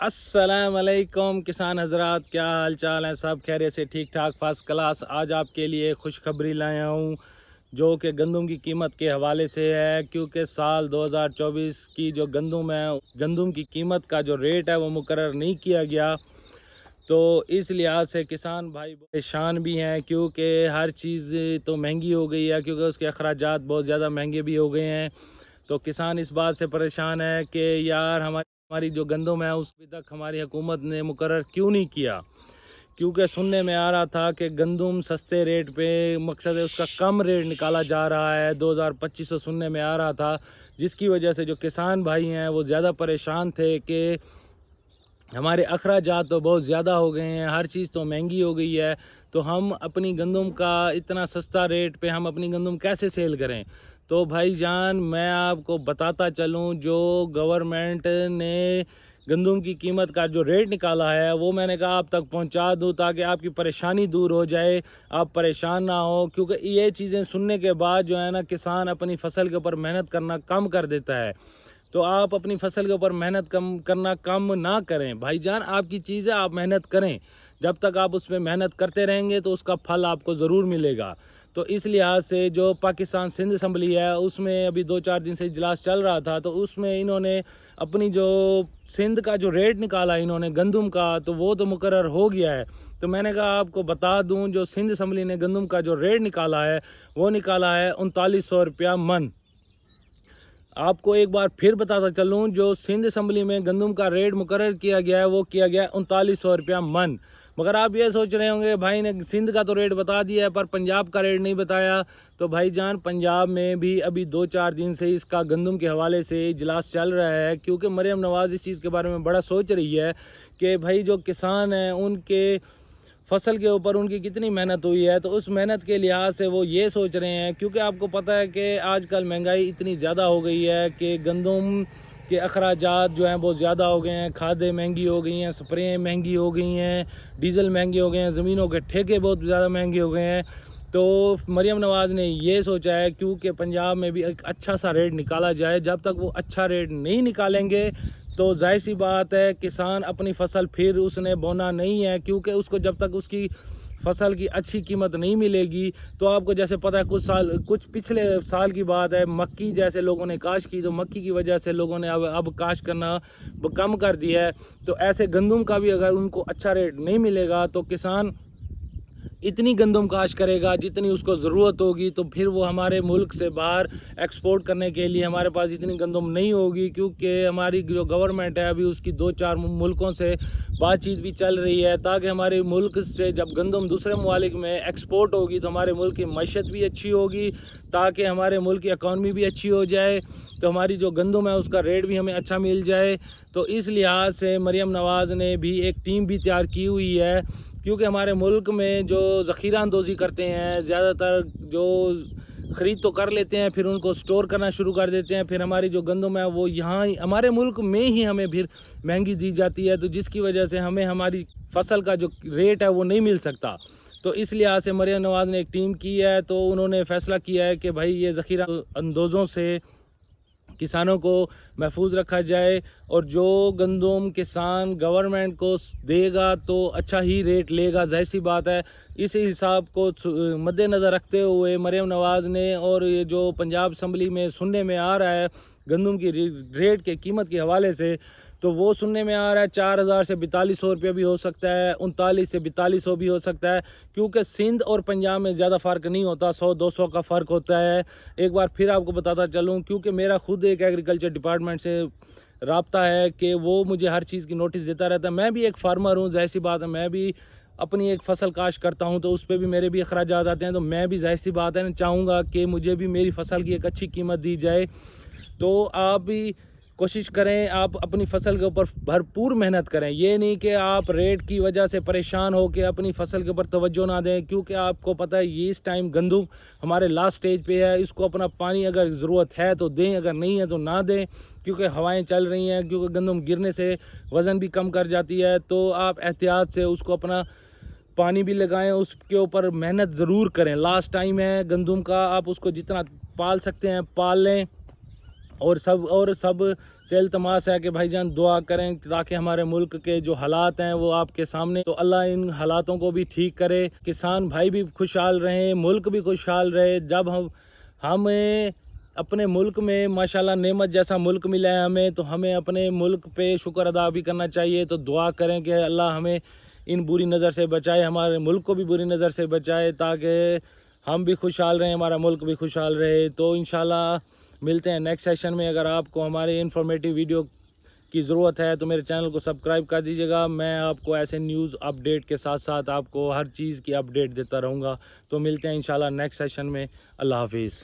अस्सलाम वालेकुम किसान हजरात, क्या हाल चाल है? सब खैरियत से, ठीक ठाक, फर्स्ट क्लास। आज आपके लिए खुशखबरी लाया हूँ जो कि गंदम की कीमत के हवाले से है, क्योंकि साल 2024 की जो गंदम है, गंदम की कीमत का जो रेट है वो मुकर्रर नहीं किया गया। तो इस लिहाज से किसान भाई परेशान भी हैं, क्योंकि हर चीज़ तो महंगी हो गई है, क्योंकि उसके अखराजात बहुत ज़्यादा महंगे भी हो गए हैं। तो किसान इस बात से परेशान है कि यार हमारी हमारी जो गंदम है उस अभी तक हमारी हुकूमत ने मुकर्रर क्यों नहीं किया। क्योंकि सुनने में आ रहा था कि गंदम सस्ते रेट पे, मकसद है उसका कम रेट निकाला जा रहा है, 2025 सुनने में आ रहा था, जिसकी वजह से जो किसान भाई हैं वो ज़्यादा परेशान थे कि हमारे अखराजात तो बहुत ज़्यादा हो गए हैं, हर चीज़ तो महंगी हो गई है। तो हम अपनी गंदम का इतना सस्ता रेट पे हम अपनी गंदम कैसे सेल करें? तो भाईजान मैं आपको बताता चलूं, जो गवर्नमेंट ने गंदम की कीमत का जो रेट निकाला है वो मैंने कहा आप तक पहुंचा दूं, ताकि आपकी परेशानी दूर हो जाए, आप परेशान ना हो। क्योंकि ये चीज़ें सुनने के बाद जो है ना, किसान अपनी फसल के ऊपर मेहनत करना कम कर देता है। तो आप अपनी फसल के ऊपर मेहनत कम करना कम ना करें भाईजान, आपकी चीज़ है, आप मेहनत करें। जब तक आप उसमें मेहनत करते रहेंगे तो उसका फल आपको ज़रूर मिलेगा। तो इस लिहाज से जो पाकिस्तान सिंध असम्बली है उसमें अभी 2-4 दिन से इजलास चल रहा था, तो उसमें इन्होंने अपनी जो सिंध का जो रेट निकाला इन्होंने गंदम का, तो वो तो मुकर्रर हो गया है। तो मैंने कहा आपको बता दूं, जो सिंध असम्बली ने गंदम का जो रेट निकाला है वो निकाला है 3900 रुपया मन। आपको एक बार फिर बताता चलूँ, जो सिंध असम्बली में गंदम का रेट मुकर्रर किया गया है वो किया गया है 3900 रुपया मन। मगर आप ये सोच रहे होंगे भाई ने सिंध का तो रेट बता दिया है पर पंजाब का रेट नहीं बताया। तो भाईजान पंजाब में भी अभी 2-4 दिन से इसका गंदम के हवाले से इजलास चल रहा है, क्योंकि मरियम नवाज़ इस चीज़ के बारे में बड़ा सोच रही है कि भाई जो किसान हैं उनके फसल के ऊपर उनकी कितनी मेहनत हुई है। तो उस मेहनत के लिहाज से वो ये सोच रहे हैं, क्योंकि आपको पता है कि आजकल महंगाई इतनी ज़्यादा हो गई है कि गंदम के अखराजात जो हैं बहुत ज़्यादा हो गए हैं, खादें महंगी हो गई हैं, स्प्रे महंगी हो गई हैं, डीजल महंगे हो गए हैं, ज़मीनों के ठेके बहुत ज़्यादा महंगे हो गए हैं। तो मरियम नवाज़ ने ये सोचा है क्योंकि पंजाब में भी एक अच्छा सा रेट निकाला जाए। जब तक वो अच्छा रेट नहीं निकालेंगे तो जाहिर सी बात है किसान अपनी फसल फिर उसने बोना नहीं है, क्योंकि उसको जब तक उसकी फसल की अच्छी कीमत नहीं मिलेगी। तो आपको जैसे पता है कुछ पिछले साल की बात है, मक्की जैसे लोगों ने काश की, तो मक्की की वजह से लोगों ने अब काश करना कम कर दिया है। तो ऐसे गंदम का भी अगर उनको अच्छा रेट नहीं मिलेगा तो किसान इतनी गंदम काश करेगा जितनी उसको ज़रूरत होगी, तो फिर वो हमारे मुल्क से बाहर एक्सपोर्ट करने के लिए हमारे पास इतनी गंदम नहीं होगी। क्योंकि हमारी जो गवर्नमेंट है अभी उसकी 2-4 मुल्कों से बातचीत भी चल रही है, ताकि हमारे मुल्क से जब गंदम दूसरे ममालिक में एक्सपोर्ट होगी तो हमारे मुल्क की मईशत भी अच्छी होगी, ताकि हमारे मुल्क की इकॉनमी भी अच्छी हो जाए, तो हमारी जो गंदम है उसका रेट भी हमें अच्छा मिल जाए। तो इस लिहाज से मरियम नवाज़ ने भी एक टीम भी तैयार की हुई है, क्योंकि हमारे मुल्क में जो ज़ख़ीरा अंदोज़ी करते हैं ज़्यादातर, जो ख़रीद तो कर लेते हैं फिर उनको स्टोर करना शुरू कर देते हैं, फिर हमारी जो गंदम है वो यहाँ हमारे मुल्क में ही हमें फिर महंगी दी जाती है, तो जिसकी वजह से हमें हमारी फसल का जो रेट है वो नहीं मिल सकता। तो इस लिहाज से मरियम नवाज़ ने एक टीम की है, तो उन्होंने फ़ैसला किया है कि भाई ये ज़ख़ीरा अंदोज़ों से किसानों को महफूज रखा जाए, और जो गंदम किसान गवर्नमेंट को देगा तो अच्छा ही रेट लेगा, जाहिर सी बात है। इस हिसाब को मद्देनज़र रखते हुए मरियम नवाज़ ने, और ये जो पंजाब असम्बली में सुनने में आ रहा है गंदम की रेट के कीमत के हवाले से, तो वो सुनने में आ रहा है 4000 से 4200 रुपये भी हो सकता है, 39 से 4200 भी हो सकता है, क्योंकि सिंध और पंजाब में ज़्यादा फ़र्क नहीं होता, 100-200 का फ़र्क होता है। एक बार फिर आपको बताता चलूँ, क्योंकि मेरा खुद एक एग्रीकल्चर डिपार्टमेंट से रब्ता है कि वो मुझे हर चीज़ की नोटिस देता रहता है। मैं भी एक फार्मर हूँ, ज़ाहिर सी बात है, मैं भी अपनी एक फसल काश करता हूँ, तो उस पर भी मेरे भी अखराजात आते हैं। तो मैं भी ज़ाहिर सी बात है चाहूँगा कि मुझे भी मेरी फसल की एक अच्छी कीमत दी जाए। तो आप भी कोशिश करें, आप अपनी फसल के ऊपर भरपूर मेहनत करें। ये नहीं कि आप रेट की वजह से परेशान हो के अपनी फसल के ऊपर तवज्जो ना दें, क्योंकि आपको पता है ये इस टाइम गंदम हमारे लास्ट स्टेज पे है। इसको अपना पानी अगर ज़रूरत है तो दें, अगर नहीं है तो ना दें, क्योंकि हवाएं चल रही हैं, क्योंकि गंदम गिरने से वज़न भी कम कर जाती है। तो आप एहतियात से उसको अपना पानी भी लगाएं, उसके ऊपर मेहनत ज़रूर करें। लास्ट टाइम है गंदम का, आप उसको जितना पाल सकते हैं पाल लें, और सब से इल्तमास है कि भाईजान दुआ करें ताकि हमारे मुल्क के जो हालात हैं वो आपके सामने, तो अल्लाह इन हालातों को भी ठीक करे, किसान भाई भी खुशहाल रहें, मुल्क भी खुशहाल रहे। जब हमें अपने मुल्क में माशाल्लाह नेमत जैसा मुल्क मिला है हमें, तो हमें अपने मुल्क पे शुक्र अदा भी करना चाहिए। तो दुआ करें कि अल्लाह हमें इन बुरी नज़र से बचाए, हमारे मुल्क को भी बुरी नज़र से बचाए, ताकि हम भी खुशहाल रहें, हमारा मुल्क भी खुशहाल रहे। तो इंशाल्लाह मिलते हैं नेक्स्ट सेशन में। अगर आपको हमारी इन्फॉर्मेटिव वीडियो की ज़रूरत है तो मेरे चैनल को सब्सक्राइब कर दीजिएगा। मैं आपको ऐसे न्यूज़ अपडेट के साथ साथ आपको हर चीज़ की अपडेट देता रहूँगा। तो मिलते हैं इंशाल्लाह नेक्स्ट सेशन में। अल्लाह हाफिज़।